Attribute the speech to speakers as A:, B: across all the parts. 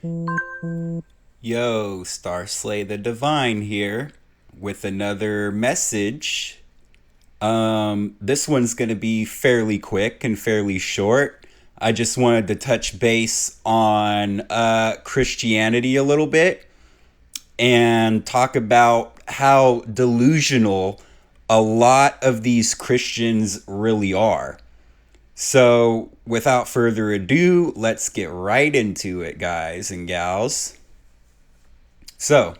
A: Yo, Starslay the Divine here with another message. This one's going to be fairly quick and fairly short. I just wanted to touch base on Christianity a little bit and talk about how delusional a lot of these Christians really are. So, without further ado, let's get right into it, guys and gals. So,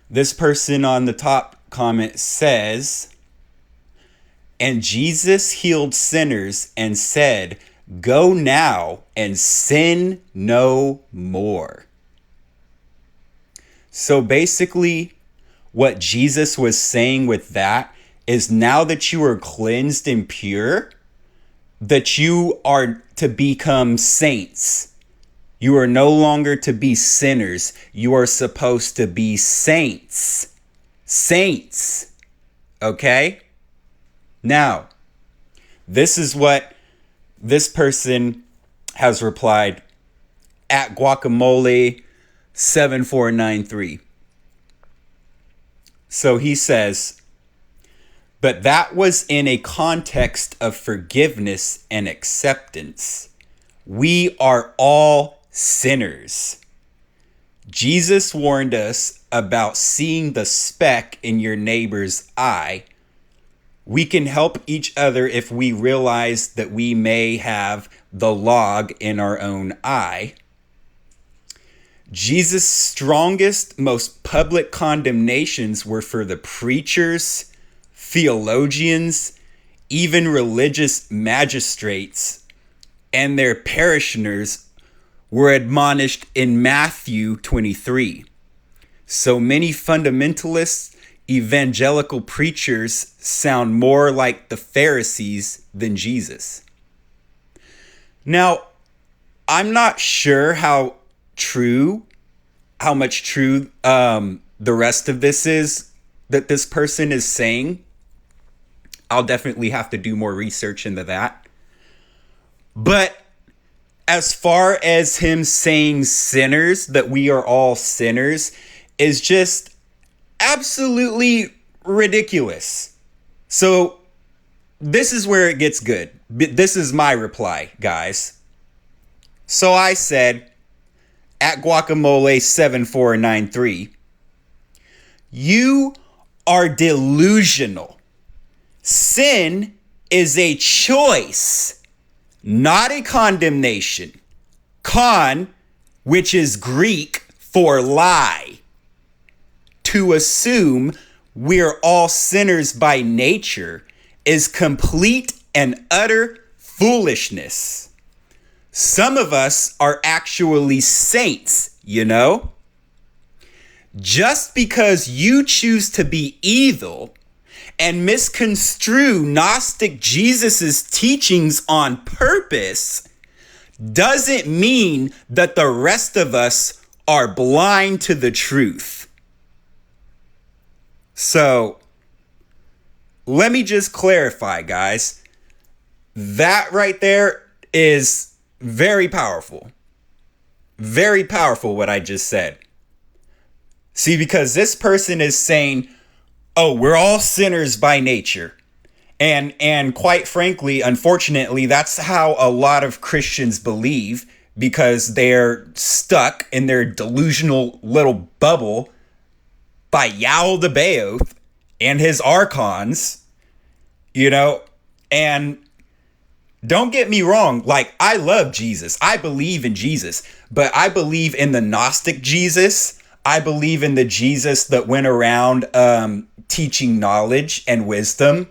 A: this person on the top comment says, and Jesus healed sinners and said, "Go now and sin no more." So basically, what Jesus was saying with that is now that you are cleansed and pure, that you are to become saints. You are no longer to be sinners. You are supposed to be saints. Saints. Okay? Now, this is what this person has replied at Guacamole 7493. So he says, but that was in a context of forgiveness and acceptance. We are all sinners. Jesus warned us about seeing the speck in your neighbor's eye. We can help each other if we realize that we may have the log in our own eye. Jesus' strongest, most public condemnations were for the preachers, theologians, even religious magistrates, and their parishioners were admonished in Matthew 23. So many fundamentalists, evangelical preachers sound more like the Pharisees than Jesus. Now, I'm not sure how much true the rest of this is that this person is saying. I'll definitely have to do more research into that. But as far as him saying sinners, that we are all sinners, is just absolutely ridiculous. So this is where it gets good. This is my reply, guys. So I said, at Guacamole 7493, you are delusional. Sin is a choice, not a condemnation. Con, which is Greek for lie. To assume we're all sinners by nature is complete and utter foolishness. Some of us are actually saints, you know? Just because you choose to be evil and misconstrue Gnostic Jesus's teachings on purpose doesn't mean that the rest of us are blind to the truth. So, let me just clarify, guys. That right there is very powerful. Very powerful what I just said. See, because this person is saying, oh, we're all sinners by nature. And quite frankly, unfortunately, that's how a lot of Christians believe, because they're stuck in their delusional little bubble by Yael the Baoth and his archons, you know. And don't get me wrong, like, I love Jesus. I believe in Jesus, but I believe in the Gnostic Jesus. I believe in the Jesus that went around teaching knowledge and wisdom.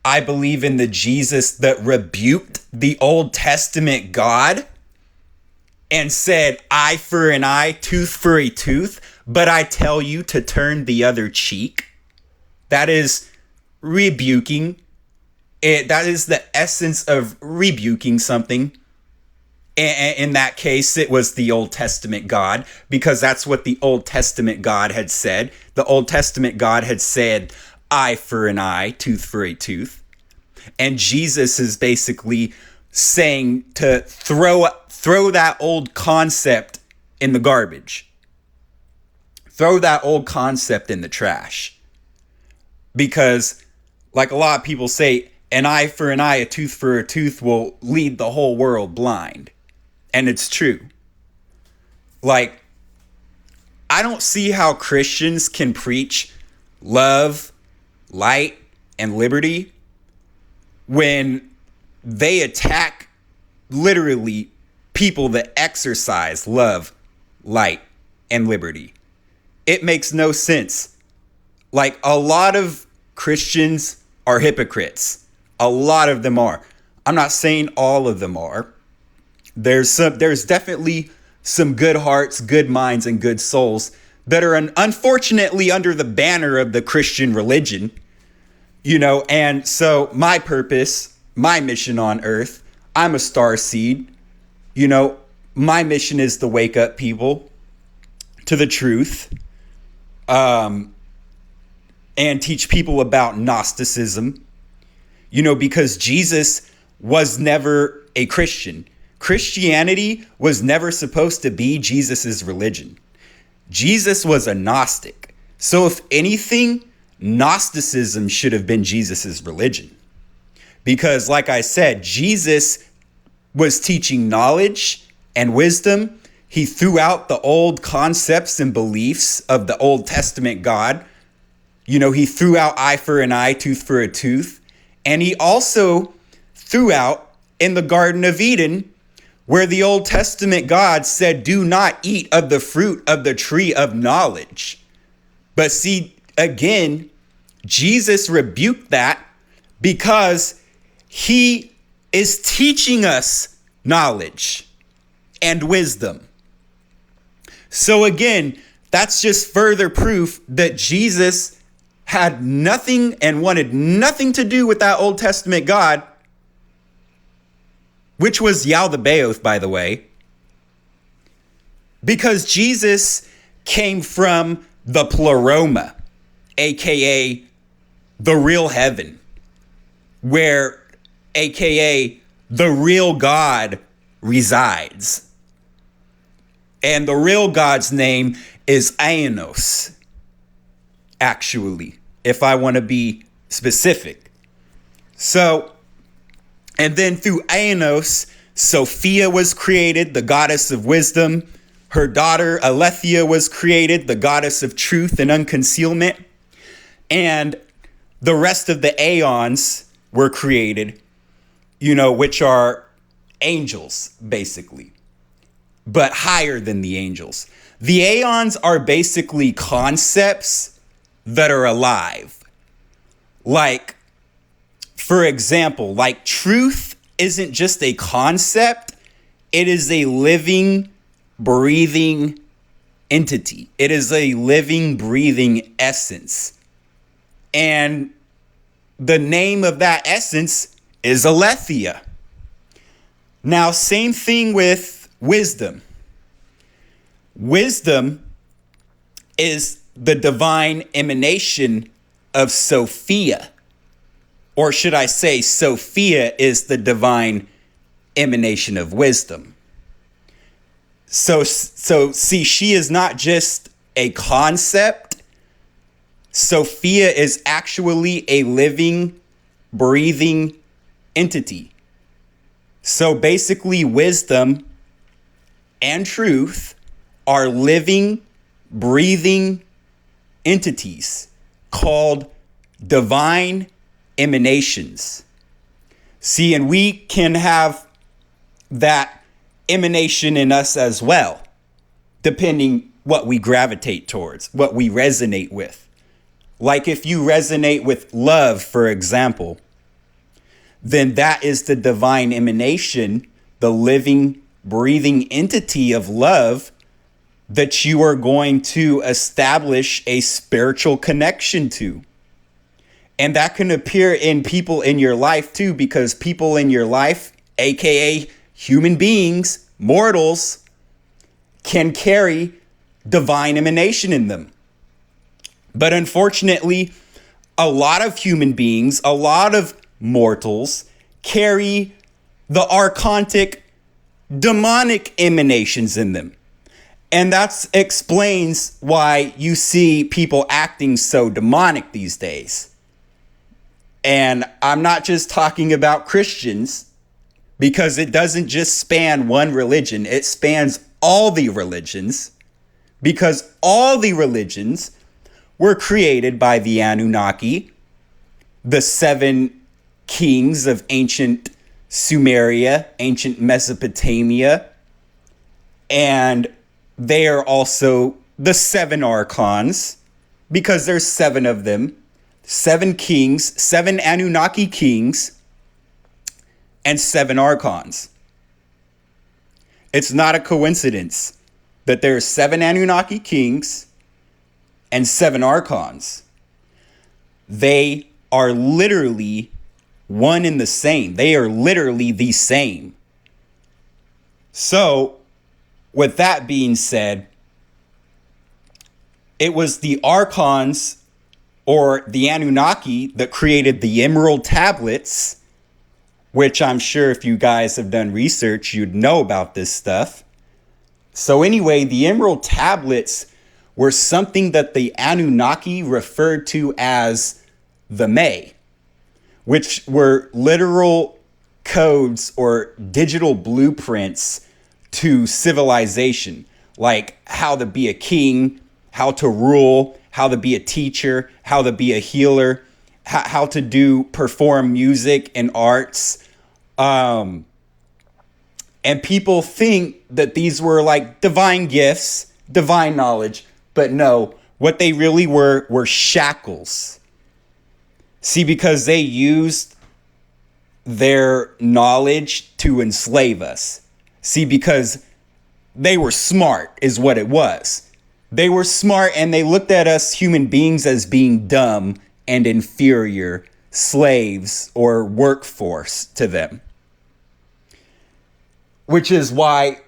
A: I believe in the Jesus that rebuked the Old Testament God and said, eye for an eye, tooth for a tooth, but I tell you to turn the other cheek. That is rebuking. That is the essence of rebuking something. In that case, it was the Old Testament God, because that's what the Old Testament God had said. The Old Testament God had said, eye for an eye, tooth for a tooth. And Jesus is basically saying to throw that old concept in the garbage. Throw that old concept in the trash. Because, like a lot of people say, an eye for an eye, a tooth for a tooth will lead the whole world blind. And it's true. Like, I don't see how Christians can preach love, light, and liberty when they attack literally people that exercise love, light, and liberty. It makes no sense. Like, a lot of Christians are hypocrites. A lot of them are. I'm not saying all of them are. There's definitely some good hearts, good minds, and good souls that are unfortunately under the banner of the Christian religion. You know, and so my purpose, my mission on earth, I'm a star seed. You know, my mission is to wake up people to the truth, and teach people about Gnosticism, you know, because Jesus was never a Christian. Christianity was never supposed to be Jesus's religion. Jesus was a Gnostic. So if anything, Gnosticism should have been Jesus's religion. Because like I said, Jesus was teaching knowledge and wisdom. He threw out the old concepts and beliefs of the Old Testament God. You know, he threw out eye for an eye, tooth for a tooth. And he also threw out in the Garden of Eden, where the Old Testament God said, do not eat of the fruit of the tree of knowledge. But see, again, Jesus rebuked that because he is teaching us knowledge and wisdom. So again, that's just further proof that Jesus had nothing and wanted nothing to do with that Old Testament God, which was Yaldabaoth, by the way, because Jesus came from the pleroma, aka the real heaven, where aka the real God resides. And the real God's name is Ainos, actually, if I want to be specific. So, and then through Ainos, Sophia was created, the goddess of wisdom. Her daughter Aletheia was created, the goddess of truth and unconcealment. And the rest of the aeons were created, you know, which are angels, basically, but higher than the angels. The aeons are basically concepts that are alive. Like, for example, like truth isn't just a concept. It is a living, breathing entity. It is a living, breathing essence. And the name of that essence is Aletheia. Now, same thing with wisdom. Wisdom is the divine emanation of Sophia. Or should I say, Sophia is the divine emanation of wisdom. So see, she is not just a concept. Sophia is actually a living, breathing entity. So basically, wisdom and truth are living, breathing entities called divine emanations. See, and we can have that emanation in us as well, depending what we gravitate towards, what we resonate with. Like if you resonate with love, for example, then that is the divine emanation, the living, breathing entity of love that you are going to establish a spiritual connection to. And that can appear in people in your life too, because people in your life, aka human beings, mortals, can carry divine emanation in them. But unfortunately, a lot of human beings, a lot of mortals carry the archontic demonic emanations in them. And that explains why you see people acting so demonic these days. And I'm not just talking about Christians, because it doesn't just span one religion. It spans all the religions, because all the religions were created by the Anunnaki, the 7 kings of ancient Sumeria, ancient Mesopotamia, and they are also the 7 archons, because there's 7 of them, 7 kings, 7 Anunnaki kings, and 7 archons. It's not a coincidence that there are 7 Anunnaki kings and 7 archons. They are literally one and the same. They are literally the same. So, with that being said, it was the archons or the Anunnaki that created the Emerald Tablets, which I'm sure if you guys have done research, you'd know about this stuff. So anyway, the Emerald Tablets were something that the Anunnaki referred to as the May, which were literal codes or digital blueprints to civilization, like how to be a king, how to rule, how to be a teacher, how to be a healer, how to perform music and arts. And people think that these were like divine gifts, divine knowledge, but no, what they really were shackles. See, because they used their knowledge to enslave us. See, because they were smart is what it was. They were smart, and they looked at us human beings as being dumb and inferior slaves or workforce to them. Which is why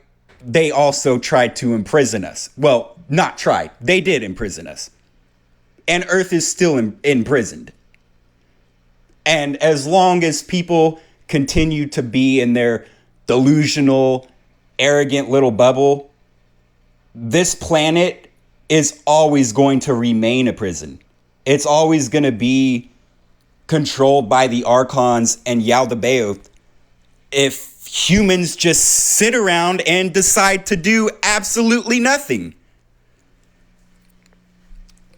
A: they also tried to imprison us. Well, not tried. They did imprison us. And Earth is still imprisoned. And as long as people continue to be in their delusional, arrogant little bubble, this planet is always going to remain a prison. It's always going to be controlled by the Archons and Yaldabaoth if humans just sit around and decide to do absolutely nothing.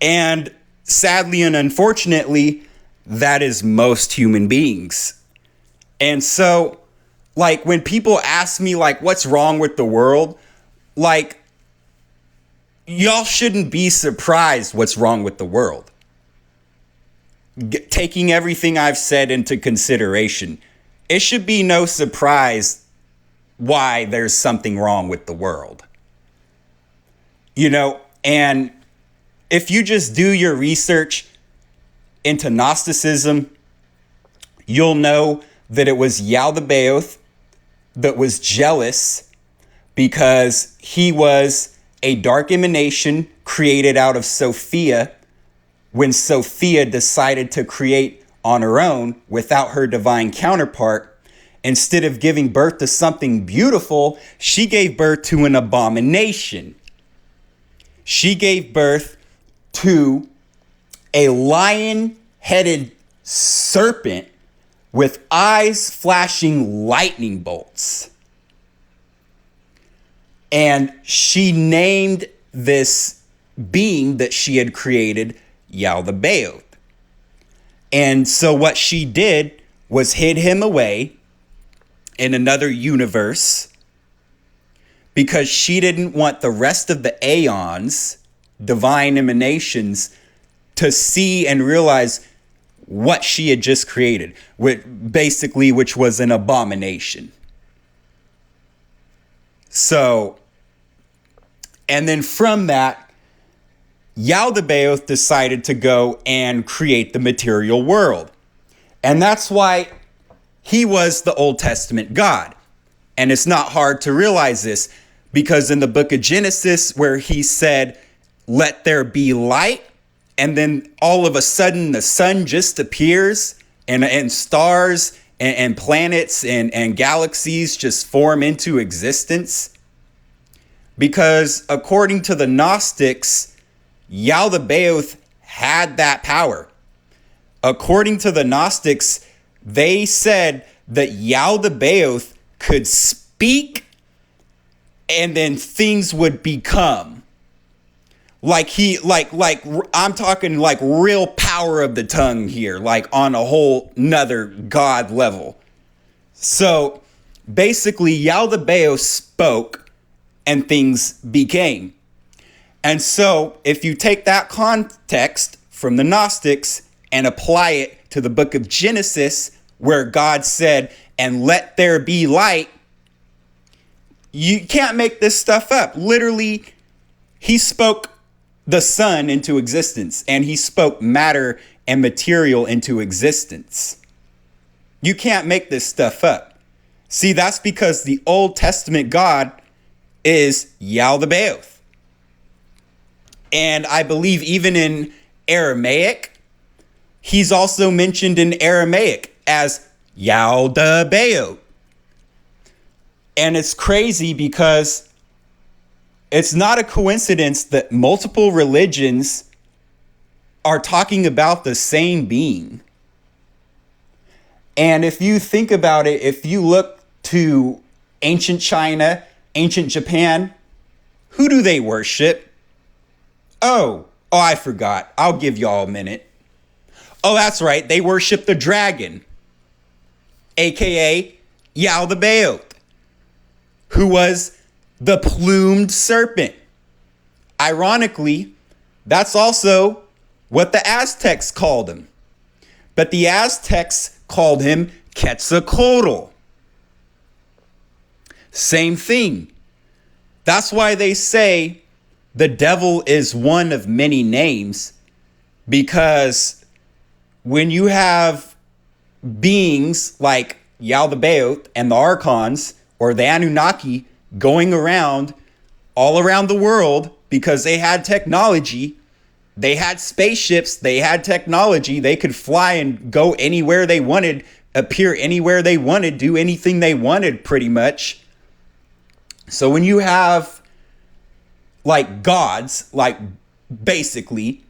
A: And sadly and unfortunately, that is most human beings. And so, like, when people ask me, like, what's wrong with the world? Like, y'all shouldn't be surprised what's wrong with the world. Taking everything I've said into consideration, it should be no surprise why there's something wrong with the world. You know, and if you just do your research into Gnosticism, you'll know that it was Yaldabaoth that was jealous because he was a dark emanation created out of Sophia when Sophia decided to create on her own without her divine counterpart. Instead of giving birth to something beautiful, she gave birth to an abomination. She gave birth to a lion-headed serpent with eyes flashing lightning bolts. And she named this being that she had created Yaldabaoth. And so what she did was hid him away in another universe because she didn't want the rest of the aeons, divine emanations, to see and realize what she had just created, which was an abomination. So, and then from that, Yaldabaoth decided to go and create the material world. And that's why he was the Old Testament God. And it's not hard to realize this, because in the book of Genesis, where he said, "Let there be light," and then all of a sudden the sun just appears and stars and planets and galaxies just form into existence. Because according to the Gnostics, Yaldabaoth had that power. According to the Gnostics, they said that Yaldabaoth could speak and then things would become. Like I'm talking like real power of the tongue here, like on a whole nother God level. So basically Yaldabaoth spoke and things became. And so if you take that context from the Gnostics and apply it to the book of Genesis, where God said, and let there be light, you can't make this stuff up. Literally, he spoke the sun into existence, and he spoke matter and material into existence. You can't make this stuff up. See, that's because the Old Testament God is Yaldabaoth. And I believe even in Aramaic, he's also mentioned in Aramaic as Yaldabaoth. And it's crazy because it's not a coincidence that multiple religions are talking about the same being. And if you think about it, if you look to ancient China, ancient Japan, who do they worship? Oh, I forgot. I'll give y'all a minute. Oh, that's right. They worship the dragon, aka Yaldabaoth, who was the plumed serpent. Ironically, that's also what the Aztecs called him. But the Aztecs called him Quetzalcoatl. Same thing. That's why they say the devil is one of many names, because when you have beings like Yaldabaoth and the Archons or the Anunnaki going around all around the world because they had technology, they had spaceships, they had technology, they could fly and go anywhere they wanted, appear anywhere they wanted, do anything they wanted pretty much. So when you have like gods, like basically,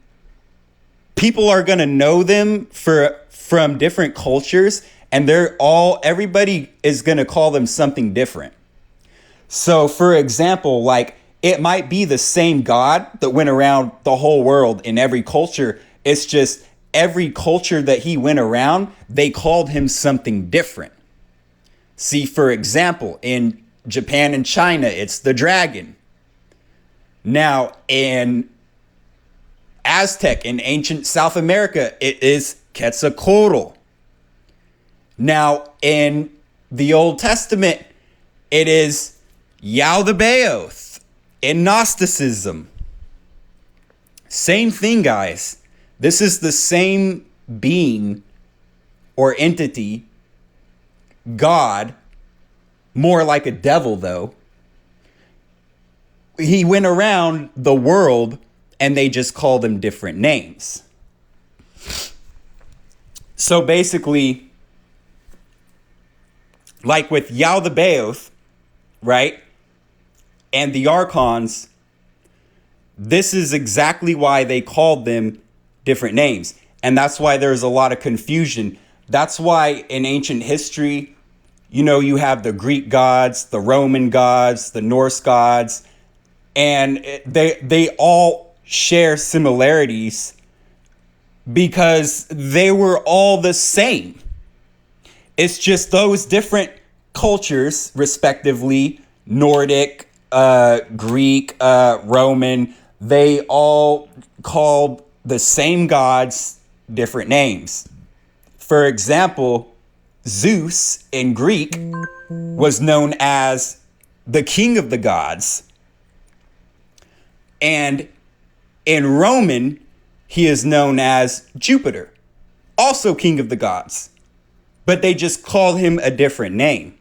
A: people are going to know them from different cultures, and everybody is going to call them something different. So for example, like it might be the same God that went around the whole world in every culture. It's just every culture that he went around, they called him something different. See, for example, in Japan and China, it's the dragon. Now, in Aztec, in ancient South America, it is Quetzalcoatl. Now, in the Old Testament, it is Yaldabaoth. In Gnosticism, same thing, guys. This is the same being or entity, God, more like a devil though. He went around the world and they just called him different names. So basically, like with Yaldabaoth, right? And the Archons, this is exactly why they called them different names. And that's why there's a lot of confusion. That's why in ancient history, you have the Greek gods, the Roman gods, the Norse gods, and they all share similarities because they were all the same. It's just those different cultures, respectively, Nordic, Greek, Roman, they all called the same gods different names. For example, Zeus in Greek was known as the king of the gods. And in Roman, he is known as Jupiter, also king of the gods. But they just call him a different name.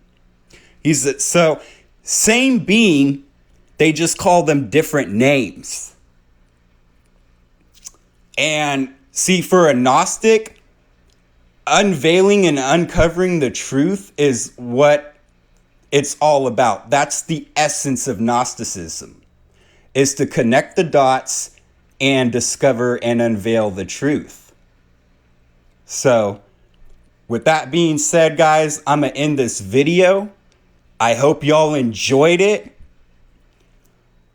A: So same being, they just call them different names. And see, for a Gnostic, unveiling and uncovering the truth is what it's all about. That's the essence of Gnosticism. is to connect the dots and discover and unveil the truth. So, with that being said, guys, I'm going to end this video. I hope y'all enjoyed it.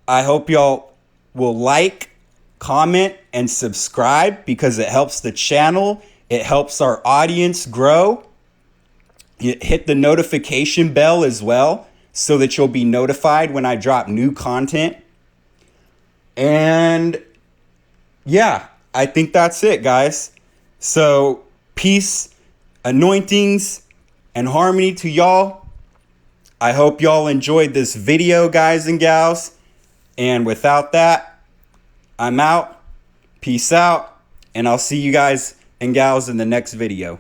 A: I hope y'all will like, comment, and subscribe because it helps the channel. It helps our audience grow. Hit the notification bell as well so that you'll be notified when I drop new content. And yeah, I think that's it, guys. So peace, anointings, and harmony to y'all. I hope y'all enjoyed this video, guys and gals. And without that, I'm out. Peace out. And I'll see you guys and gals in the next video.